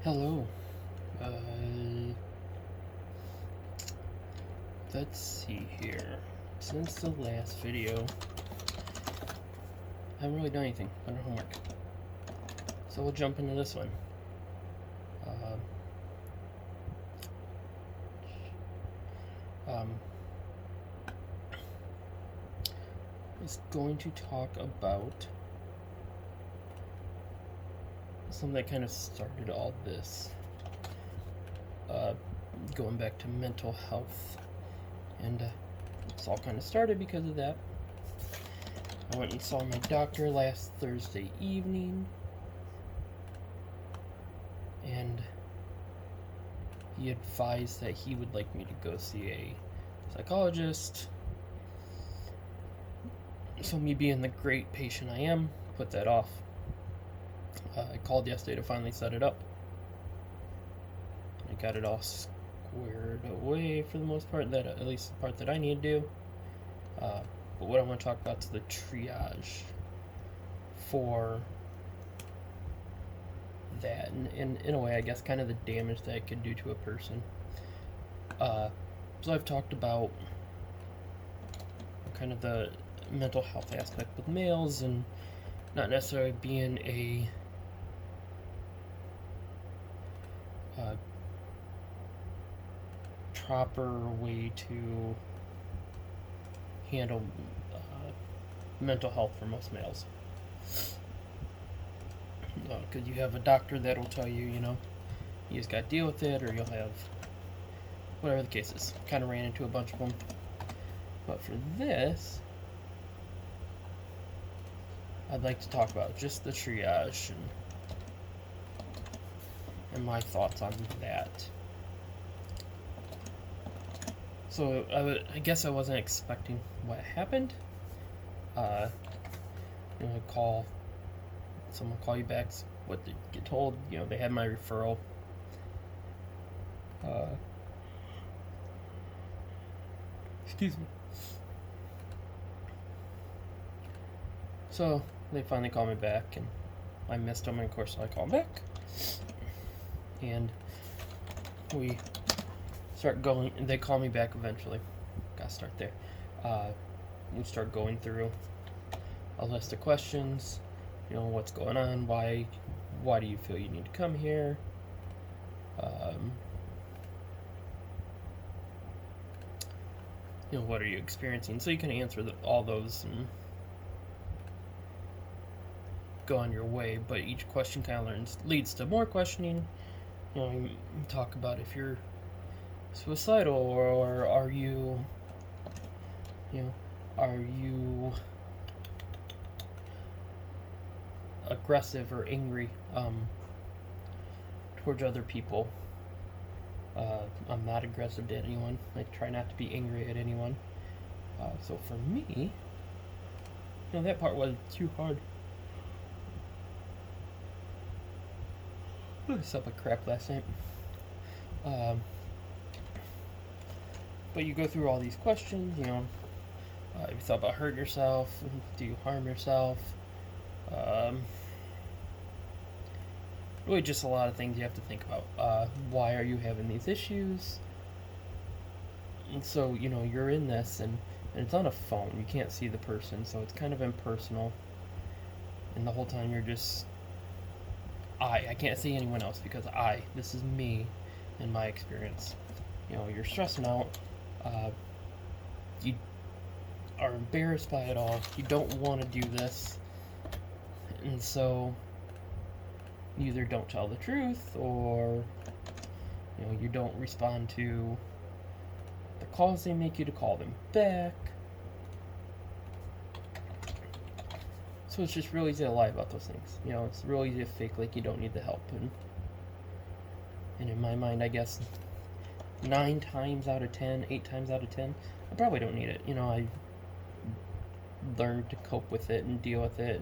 Hello. Uh, let's see here. Since the last video, I haven't really done anything on homework. So we'll jump into this one. Is going to talk about something that kind of started all this. Going back to mental health. And it's all kind of started because of that. I went and saw my doctor last Thursday evening. And he advised that he would like me to go see a psychologist. So me being the great patient I am, put that off. I called yesterday to finally set it up. I got it all squared away for the most part, that at least the part that I need to do. But what I want to talk about is the triage for that, and in a way, I guess, kind of the damage that it could do to a person. So I've talked about kind of the mental health aspect with males, and not necessarily being a proper way to handle mental health for most males. Because you have a doctor that'll tell you, you just got to deal with it, or you'll have whatever the case is. Kind of ran into a bunch of them. But for this, I'd like to talk about just the triage and my thoughts on that. So I guess I wasn't expecting what happened. Someone call you back, what they get told, they had my referral. Excuse me. So they finally called me back, and I missed them, and of course I called back. And we start going, and they call me back eventually. Gotta start there. We start going through a list of questions. What's going on? Why do you feel you need to come here? What are you experiencing? So you can answer all those and go on your way. But each question kind of leads to more questioning. You talk about if you're suicidal, or are you aggressive or angry towards other people. I'm not aggressive to anyone. I try not to be angry at anyone. So for me, that part wasn't too hard. I slept like crap last night. But you go through all these questions, have you thought about hurting yourself? Do you harm yourself? Really just a lot of things you have to think about. Why are you having these issues? And so, you're in this, and it's on a phone. You can't see the person, so it's kind of impersonal. And the whole time you're just, I can't see anyone else, because this is me and my experience. You're stressing out. You are embarrassed by it all. You don't want to do this. And so you either don't tell the truth, or you don't respond to the calls they make you to call them back. So it's just real easy to lie about those things. It's real easy to fake like you don't need the help. And in my mind, I guess 9 times out of 10, 8 times out of 10, I probably don't need it. I learned to cope with it and deal with it,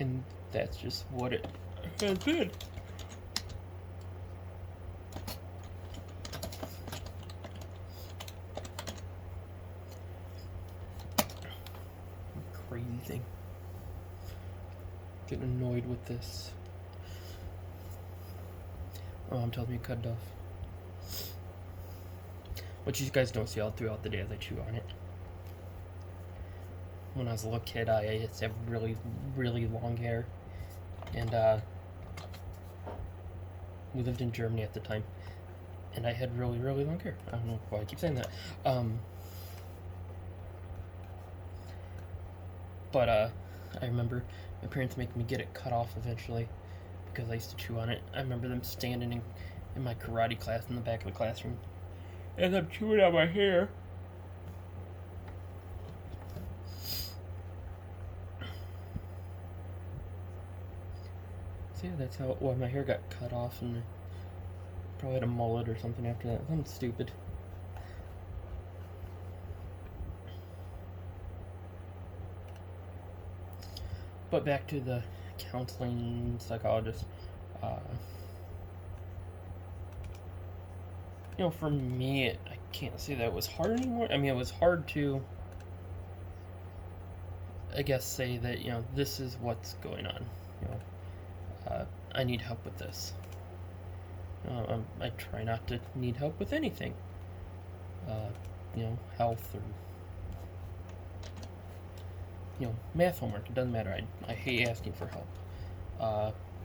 and that's just what it has been. Crazy thing. Getting annoyed with this. My mom tells me to cut it off. But you guys don't see all throughout the day as I chew on it. When I was a little kid, I used to have really, really long hair. And we lived in Germany at the time. And I had really, really long hair. I don't know why I keep saying that. But I remember my parents making me get it cut off eventually because I used to chew on it. I remember them standing in my karate class in the back of the classroom as I'm chewing on my hair. So yeah, that's how my hair got cut off, and probably had a mullet or something after that. Something stupid. But back to the counseling psychologist. For me, I can't say that it was hard anymore. I mean, it was hard to, I guess, say that, this is what's going on. I need help with this. I try not to need help with anything. Health or, math homework. It doesn't matter. I hate asking for help.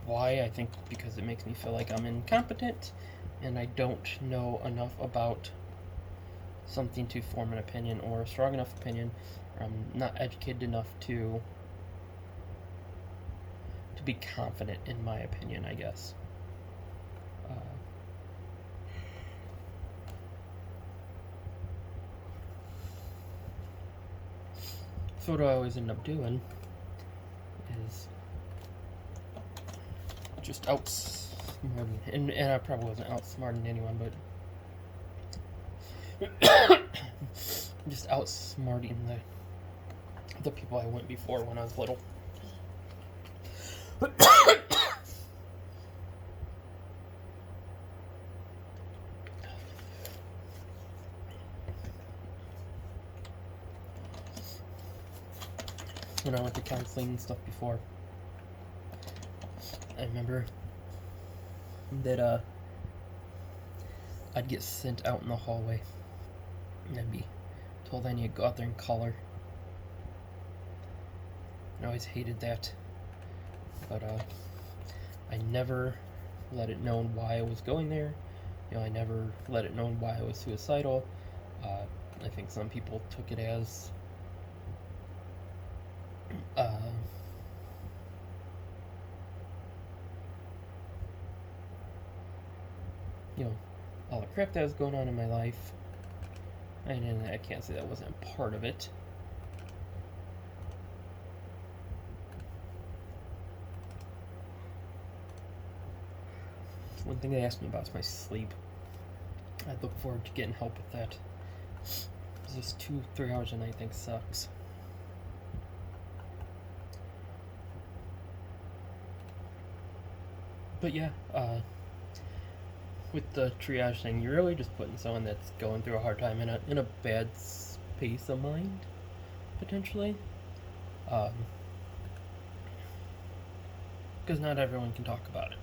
Why? I think because it makes me feel like I'm incompetent and I don't know enough about something to form an opinion or a strong enough opinion. Or I'm not educated enough to be confident in my opinion, I guess. So what I always end up doing is just outsmarting, and I probably wasn't outsmarting anyone, but just outsmarting the people I went before when I was little. When I went to counseling and stuff before, I remember that I'd get sent out in the hallway and I'd be told I need to go out there and color. I always hated that, but I never let it known why I was going there. I never let it known why I was suicidal. I think some people took it as all the crap that was going on in my life, and I can't say that wasn't part of it. One thing they asked me about is my sleep. I look forward to getting help with that. Just 2-3 hours a night, I think, sucks. But yeah, with the triage thing, you're really just putting someone that's going through a hard time in a bad space of mind, potentially. Because not everyone can talk about it.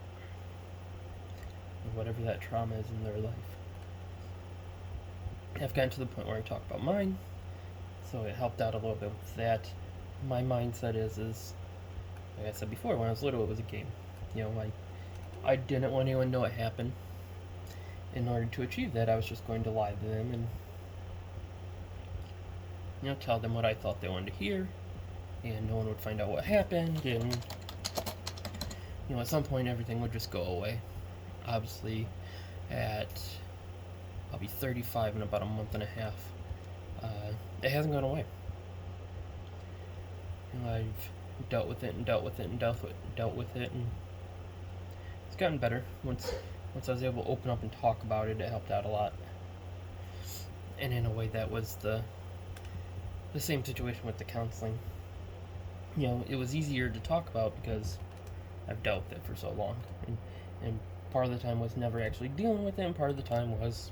Whatever that trauma is in their life. I've gotten to the point where I talk about mine, so it helped out a little bit with that. My mindset is like I said before, when I was little, it was a game. I didn't want anyone to know what happened. In order to achieve that, I was just going to lie to them and tell them what I thought they wanted to hear, and no one would find out what happened, and at some point everything would just go away. Obviously, I'll be 35 in about a month and a half. It hasn't gone away. I've dealt with it and dealt with it and dealt with it, and it's gotten better. Once I was able to open up and talk about it, it helped out a lot. And in a way, that was the same situation with the counseling. It was easier to talk about because I've dealt with it for so long, and part of the time was never actually dealing with it, and part of the time was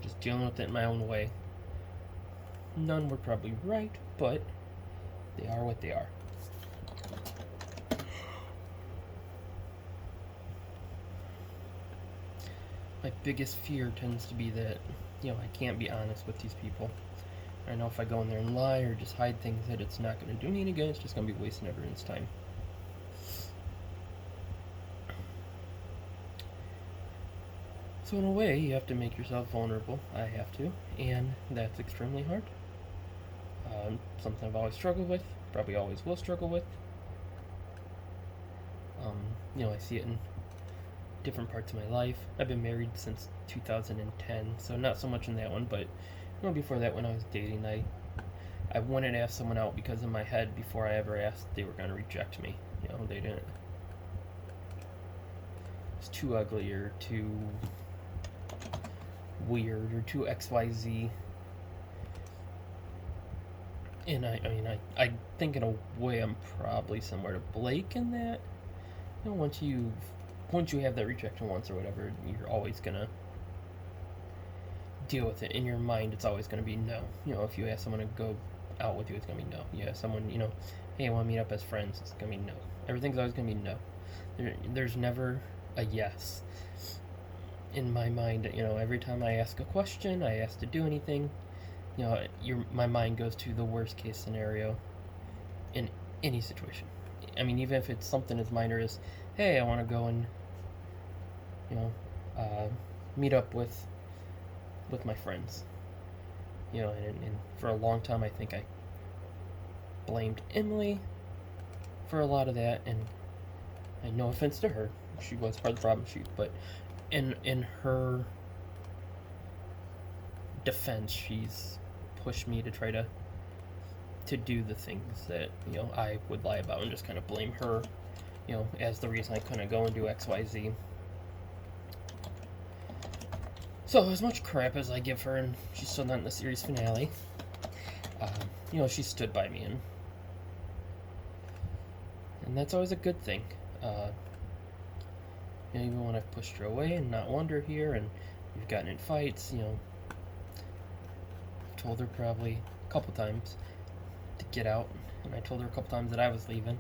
just dealing with it in my own way. None were probably right, but they are what they are. my biggest fear tends to be that, I can't be honest with these people. I know if I go in there and lie or just hide things, that it's not going to do me any good. It's just going to be wasting everyone's time. So in a way, you have to make yourself vulnerable. I have to, and that's extremely hard. Something I've always struggled with, probably always will struggle with. I see it in different parts of my life. I've been married since 2010, so not so much in that one, but before that, when I was dating, I wouldn't ask someone out because in my head, before I ever asked, they were going to reject me. They didn't. It's too ugly or too weird or too XYZ. And I think in a way I'm probably somewhere to Blake in that. Once you have that rejection once or whatever, you're always gonna deal with it. In your mind, it's always gonna be no. If you ask someone to go out with you, it's gonna be no. You ask someone, hey, I want to meet up as friends, it's gonna be no. Everything's always gonna be no. There's never a yes. In my mind, every time I ask a question, I ask to do anything, my mind goes to the worst case scenario in any situation. Even if it's something as minor as, hey, I want to go and, meet up with my friends. And for a long time, I think I blamed Emily for a lot of that, and no offense to her, she was part of the problem. But in her defense, she's pushed me to try to do the things that I would lie about and just kind of blame her, as the reason I couldn't go and do XYZ. So as much crap as I give her, and she's still not in the series finale, she stood by me, and that's always a good thing. Even when I've pushed her away and not wanted her here, and we've gotten in fights, I've told her probably a couple times to get out, and I told her a couple times that I was leaving.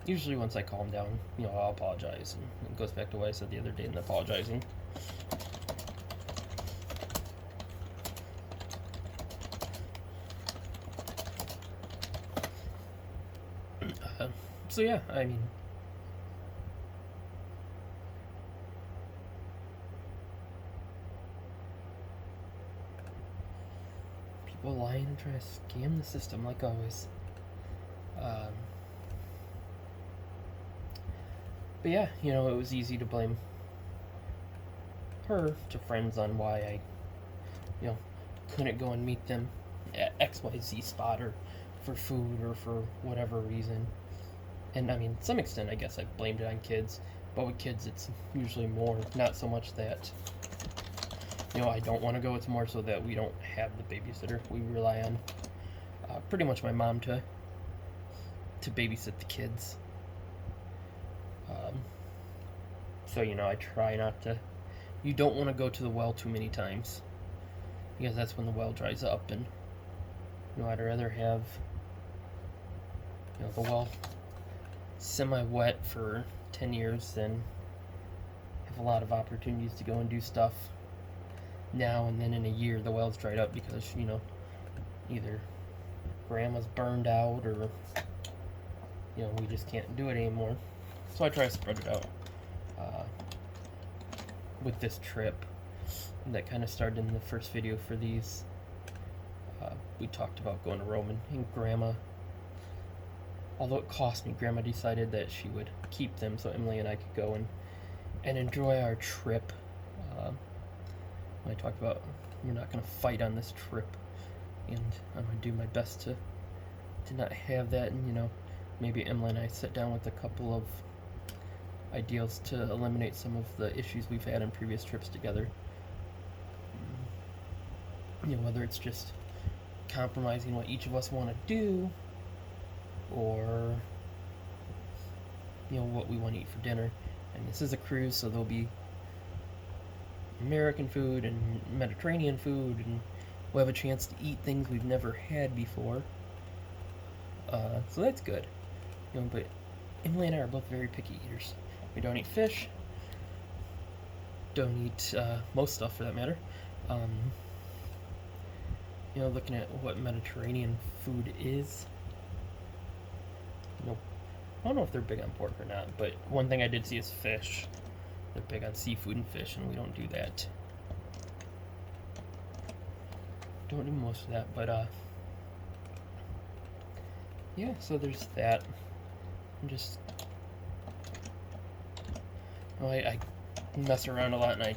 Usually once I calm down, I'll apologize, and it goes back to what I said the other day in apologizing. So yeah, people lying and trying to scam the system like always. But yeah, it was easy to blame her to friends on why I, couldn't go and meet them at XYZ spot or for food or for whatever reason. And to some extent, I guess I blamed it on kids, but with kids, it's usually more, not so much that, I don't want to go, it's more so that we don't have the babysitter. We rely on pretty much my mom to babysit the kids. So, I try not to, you don't want to go to the well too many times, because that's when the well dries up, and, I'd rather have, the well semi-wet for 10 years than have a lot of opportunities to go and do stuff now, and then in a year the well's dried up because, either grandma's burned out or, we just can't do it anymore. So I try to spread it out. With this trip that kind of started in the first video for these, we talked about going to Rome, and Grandma, although it cost me, Grandma decided that she would keep them so Emily and I could go and enjoy our trip. I talked about we're not going to fight on this trip, and I'm going to do my best to not have that, and maybe Emily and I sit down with a couple of ideals to eliminate some of the issues we've had in previous trips together. Whether it's just compromising what each of us want to do, or what we want to eat for dinner. And this is a cruise, so there'll be American food and Mediterranean food, and we'll have a chance to eat things we've never had before. So that's good. But Emily and I are both very picky eaters. We don't eat fish. don't eat most stuff for that matter. Um, looking at what Mediterranean food is, I don't know if they're big on pork or not, but one thing I did see is fish. They're big on seafood and fish, and we don't do that. Don't do most of that, but yeah, so there's that. I'm just, I mess around a lot and I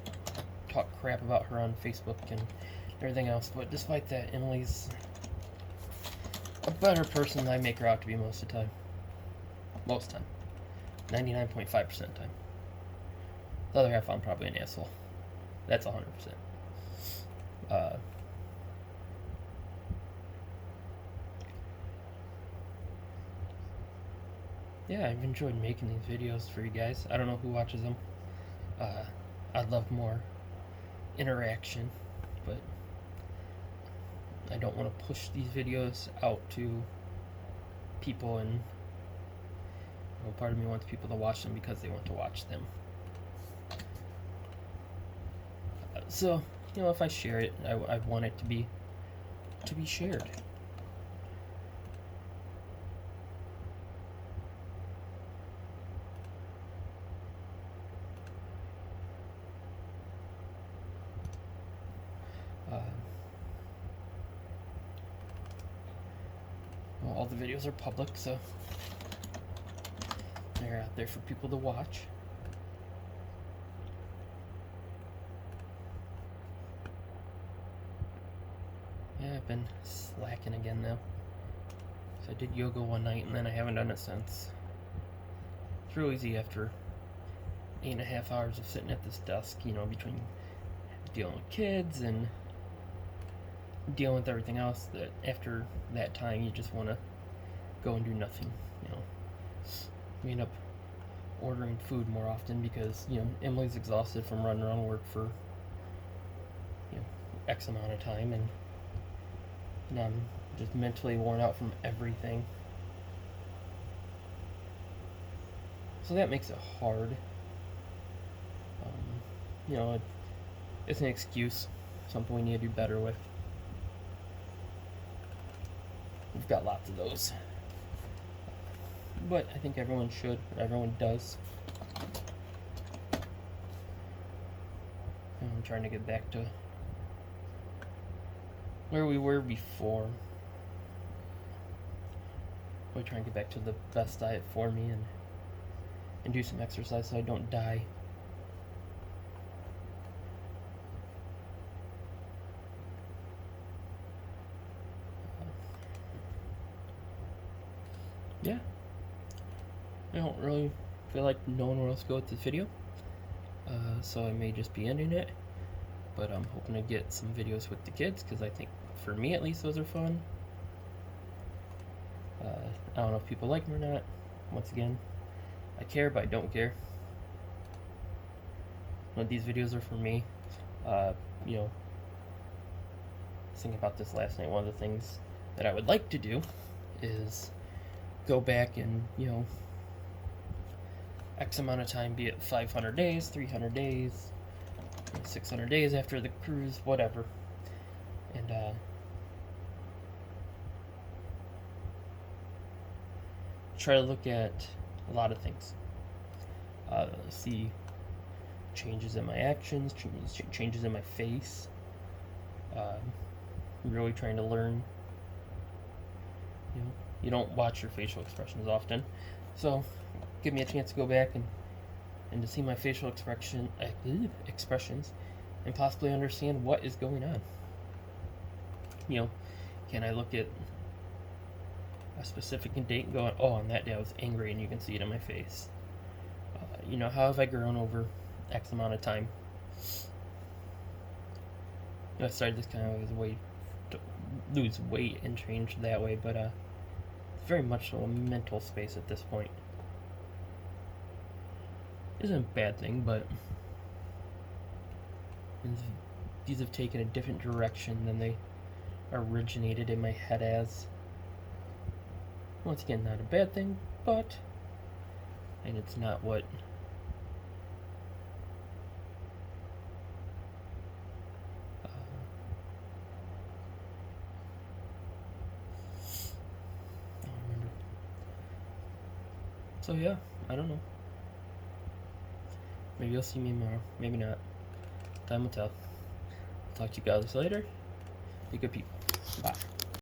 talk crap about her on Facebook and everything else, but despite that, Emily's a better person than I make her out to be most of the time. Most time. 99.5% of the time. The other half, I'm probably an asshole. That's 100%. Yeah, I've enjoyed making these videos for you guys. I don't know who watches them. I'd love more interaction, but I don't want to push these videos out to people, and part of me wants people to watch them because they want to watch them. So, if I share it, I want it to be shared. All the videos are public, so they're out there for people to watch. Yeah, I've been slacking again now. So I did yoga one night and then I haven't done it since. It's real easy after 8.5 hours of sitting at this desk, between dealing with kids and dealing with everything else, that after that time you just want to go and do nothing. We end up ordering food more often because Emily's exhausted from running around work for X amount of time, and I'm just mentally worn out from everything. So that makes it hard. It's an excuse, something we need to do better with. We've got lots of those. But I think everyone should, everyone does. I'm trying to get back to where we were before. We're trying to get back to the best diet for me and do some exercise so I don't die. Yeah. I don't really feel like knowing where else to go with this video, so I may just be ending it, but I'm hoping to get some videos with the kids, because I think, for me at least, those are fun. I don't know if people like them or not. Once again, I care, but I don't care. But these videos are for me. Thinking about this last night, one of the things that I would like to do is go back and, X amount of time, be it 500 days, 300 days, 600 days after the cruise, whatever, and try to look at a lot of things. See changes in my actions, changes in my face. Really trying to learn. You don't watch your facial expressions often, so give me a chance to go back and to see my facial expressions and possibly understand what is going on. Can I look at a specific date and go, oh, on that day I was angry, and you can see it in my face. How have I grown over X amount of time? I started this kind of as a way to lose weight and change that way, but it's very much so a mental space at this point. Isn't a bad thing, but these have taken a different direction than they originated in my head as. Once again, not a bad thing, and it's not what So yeah, I don't know. Maybe you'll see me tomorrow. Maybe not. Time will tell. Talk to you guys later. Be good people. Bye.